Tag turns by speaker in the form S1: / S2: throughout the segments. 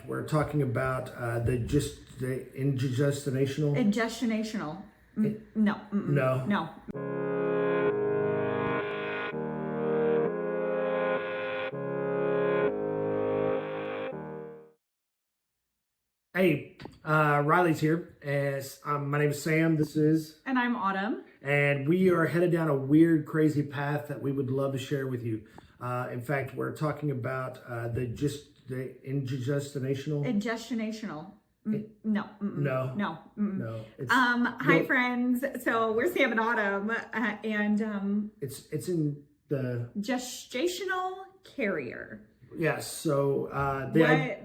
S1: we're talking about the ingestational.
S2: Ingestational. No.
S1: No.
S2: No.
S1: Hey, Riley's here. My name is Sam. This is.
S2: And I'm Autumn.
S1: And we are headed down a weird, crazy path that we would love to share with you. In fact, we're talking about the ingestational.
S2: Ingestational. No.
S1: No.
S2: No.
S1: No.
S2: Hi, friends. So we're Sam and Autumn, and
S1: it's in the
S2: gestational carrier.
S1: Yes. So
S2: what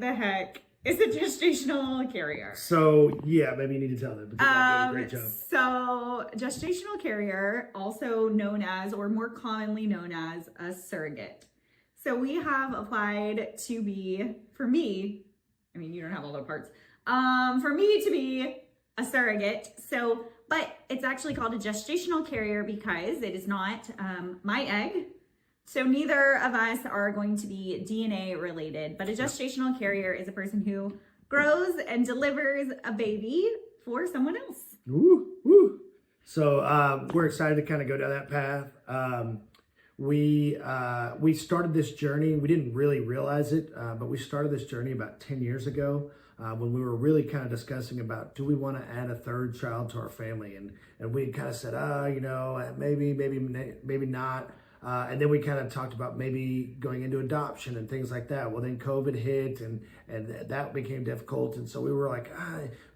S2: the heck is a gestational carrier?
S1: So yeah, maybe you need to tell them because I did a great job.
S2: So gestational carrier, also known as, or more commonly known as, a surrogate. So we have applied to be, for me, I mean, you don't have all the parts. For me to be a surrogate. So, but it's actually called a gestational carrier because it is not my egg. So neither of us are going to be DNA related, but a gestational carrier is a person who grows and delivers a baby for someone else.
S1: Woo, woo. So we're excited to kind of go down that path. We started this journey. We didn't really realize it, but we started this journey about 10 years ago when we were really kind of discussing about, do we want to add a third child to our family? And we kind of said, maybe not. And then we kind of talked about maybe going into adoption and things like that. Well, then COVID hit and that became difficult. And so we were like,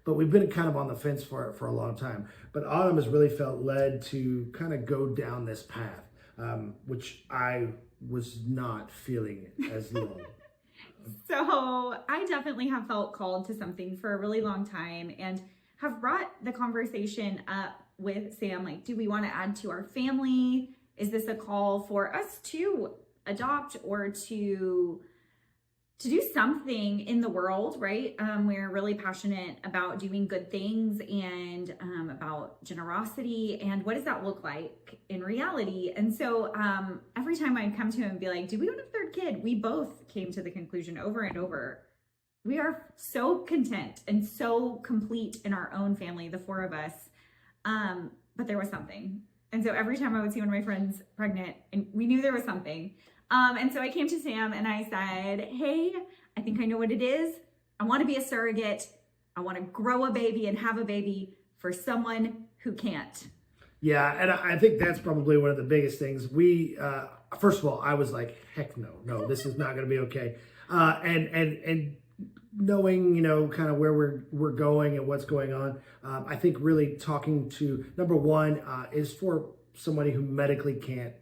S1: but we've been kind of on the fence for a long time. But Autumn has really felt led to kind of go down this path, which I was not feeling as long.
S2: So I definitely have felt called to something for a really long time and have brought the conversation up with Sam, like, do we want to add to our family? Is this a call for us to adopt or to do something in the world, right? We're really passionate about doing good things and about generosity and what does that look like in reality? And so every time I'd come to him and be like, do we want a third kid? We both came to the conclusion over and over. We are so content and so complete in our own family, the four of us. But there was something. And so every time I would see one of my friends pregnant, and we knew there was something. And so I came to Sam and I said, hey, I think I know what it is. I want to be a surrogate. I want to grow a baby and have a baby for someone who can't.
S1: Yeah, and I think that's probably one of the biggest things. We, first of all, I was like, heck no, this is not going to be okay. And knowing, kind of where we're going and what's going on, I think really talking to, number one, is for somebody who medically can't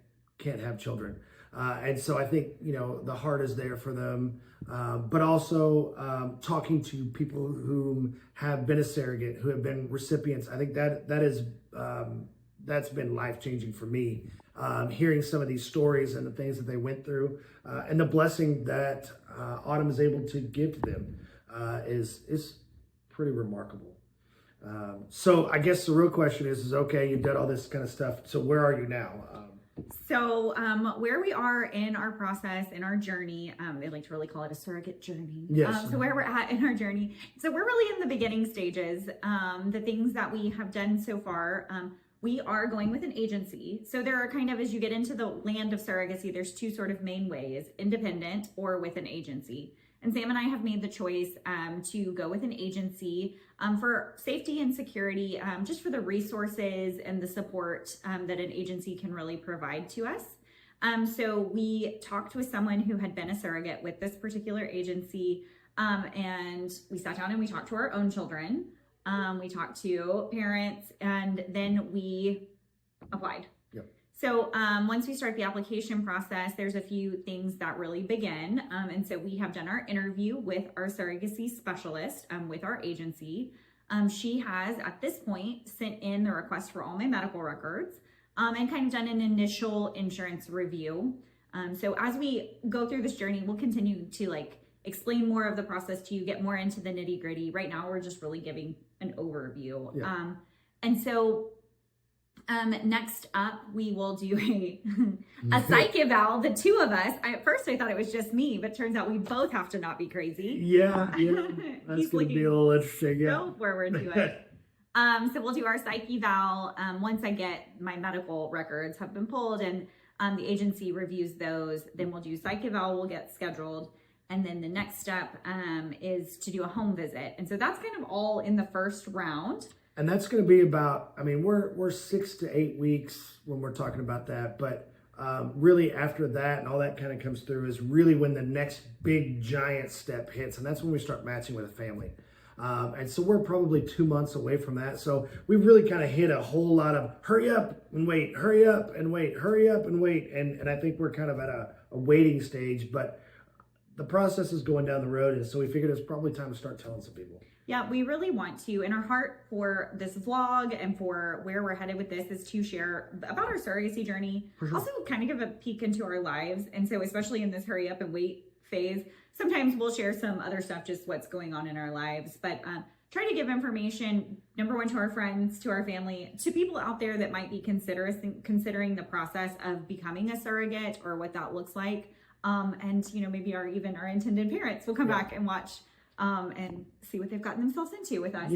S1: have children. And so I think, the heart is there for them, but also talking to people who have been a surrogate, who have been recipients. I think that's been life-changing for me, hearing some of these stories and the things that they went through, and the blessing that Autumn is able to give to them is pretty remarkable. So I guess the real question is okay, you've done all this kind of stuff. So where are you now?
S2: So where we are in our process, in our journey, they like to really call it a surrogate journey.
S1: Yes.
S2: So where we're at in our journey. So we're really in the beginning stages. The things that we have done so far, we are going with an agency. So there are kind of, as you get into the land of surrogacy, there's two sort of main ways, independent or with an agency. And Sam and I have made the choice to go with an agency for safety and security, just for the resources and the support that an agency can really provide to us. So we talked with someone who had been a surrogate with this particular agency, and we sat down and we talked to our own children. We talked to parents, and then we applied.
S1: Yep.
S2: So once we start the application process, there's a few things that really begin. And so we have done our interview with our surrogacy specialist with our agency. She has, at this point, sent in the request for all my medical records and kind of done an initial insurance review. So as we go through this journey, we'll continue to explain more of the process to you, get more into the nitty gritty. Right now, we're just really giving an overview.
S1: Yeah.
S2: And so Next up, we will do a psych eval, the two of us. At first, I thought it was just me, but turns out we both have to not be crazy.
S1: Yeah. That's going to be a little interesting. Yeah.
S2: So forward to it. So we'll do our psych eval once I get my medical records have been pulled and the agency reviews those. Then we'll do psych eval, we'll get scheduled. And then the next step is to do a home visit. And so that's kind of all in the first round.
S1: And that's going to be about, I mean, we're 6 to 8 weeks when we're talking about that. But really after that and all that kind of comes through is really when the next big giant step hits. And that's when we start matching with a family. And so we're probably 2 months away from that. So we've really kind of hit a whole lot of hurry up and wait, hurry up and wait, hurry up and wait. And I think we're kind of at a waiting stage. But the process is going down the road. And so we figured it's probably time to start telling some people.
S2: Yeah, we really want to, in our heart for this vlog and for where we're headed with this is to share about our surrogacy journey.
S1: For sure.
S2: Also kind of give a peek into our lives. And so especially in this hurry up and wait phase, sometimes we'll share some other stuff, just what's going on in our lives. But try to give information, number one, to our friends, to our family, to people out there that might be considering the process of becoming a surrogate or what that looks like. And, you know, maybe even our intended parents will come back and watch and see what they've gotten themselves into with us.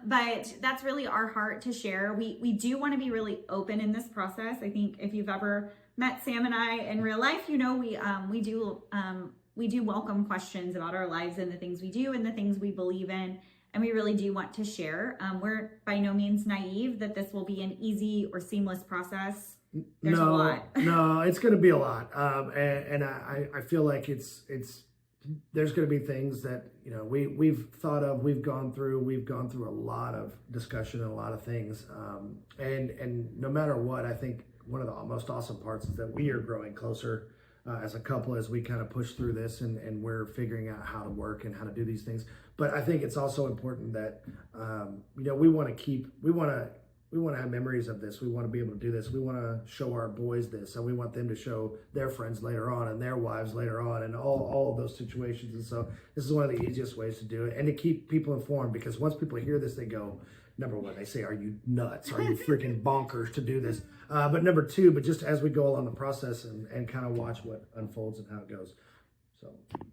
S2: But that's really our heart to share. We do want to be really open in this process. I think if you've ever met Sam and I in real life, you know, we do welcome questions about our lives and the things we do and the things we believe in. And we really do want to share. We're by no means naive that this will be an easy or seamless process. There's a lot.
S1: No, it's going to be a lot. And I feel like there's going to be things that, you know, we've thought of, we've gone through a lot of discussion and a lot of things. And no matter what, I think one of the most awesome parts is that we are growing closer as a couple as we kind of push through this and we're figuring out how to work and how to do these things. But I think it's also important that, you know, we want to have memories of this. We want to be able to do this. We want to show our boys this, and we want them to show their friends later on and their wives later on and all of those situations. And so this is one of the easiest ways to do it and to keep people informed, because once people hear this, they go, number one, they say, are you nuts? Are you freaking bonkers to do this? But number two, but just as we go along the process and kind of watch what unfolds and how it goes. So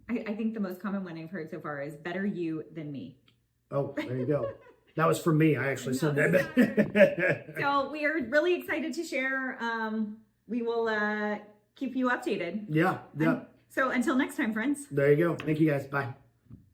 S2: I think the most common one I've heard so far is better you than me.
S1: Oh, there you go. That was for me. I actually said that.
S2: So we are really excited to share. We will keep you updated.
S1: Yeah.
S2: So until next time, friends.
S1: There you go. Thank you guys. Bye.